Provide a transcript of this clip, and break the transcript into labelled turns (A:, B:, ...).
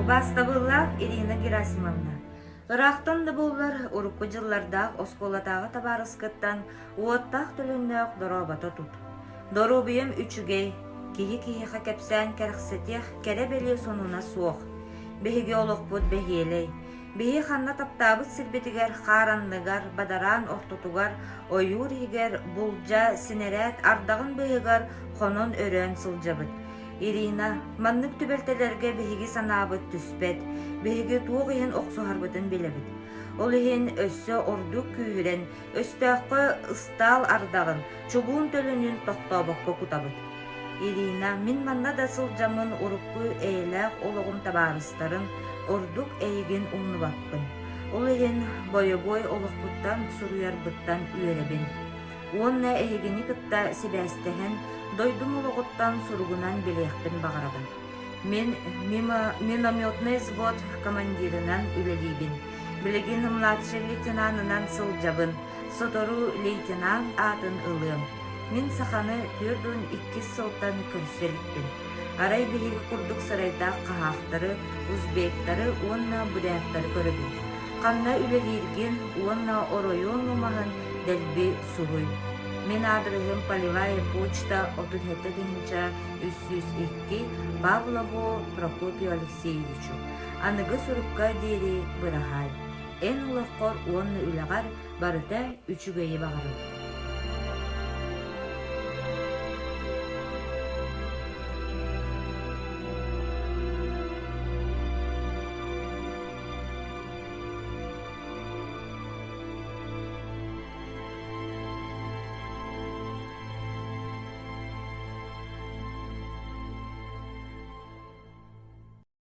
A: Бастабыллах Ирина Герасимовна. Ырақтан да боллар урукку жыллардақ осколатағы табарыскыттан уоттақ төліннөк доробата тут. Доробием үчүгей, кихи хакепсән кәрқсетех кәребелі сонуна суох. Беһиге олықпут бехиелей. Беһи ханна таптабыт сирбетигер харанныгар, бадаран ортотугар, ойур-хигер, булжа, синерет, ардағын беһигар хонон өрөн сылжабыт. Ирина, маннык түбелтелерге беһиги санаабыт түспет, беһиги туох иһин оксуһарбытын билебит. Ол иһин өссө ордук күүрен, өстөөхкө ыстаал ардағын, чугуун төлүнүн тохтобокко кутабыт. Ирина, мин манна да сылжамын урукку эйлэх ологун табаарыстарын, ордук эйигин умнубаппын. Ол иһин бойобой олохпуттан суруярбыттан үөребин. Уонна эйигини кытта сибээстэһэн, дойдум ологуттан суругунан билиэхпин бағарабын. Мен минометный взвод командирынан үлелибин. Билигин младший лейтенантынан сылжабын, сотору лейтенант атын ылыым. Мин саханы түрдүн 2 сылтан көрсөлүппин. Арай билиги курдук сарайда кахактары, узбектары, уонна будяктары көрөбүн. Канна үлелирген, уонна оройон умаһын дэлби суруй. Мен адресым полевая почта 37-302 Павлову Прокопию Алексеевичу. Аныгы сурукка дейри бырахай. Эн улаққор уонны үлағар барыта үчүгейі бағарым.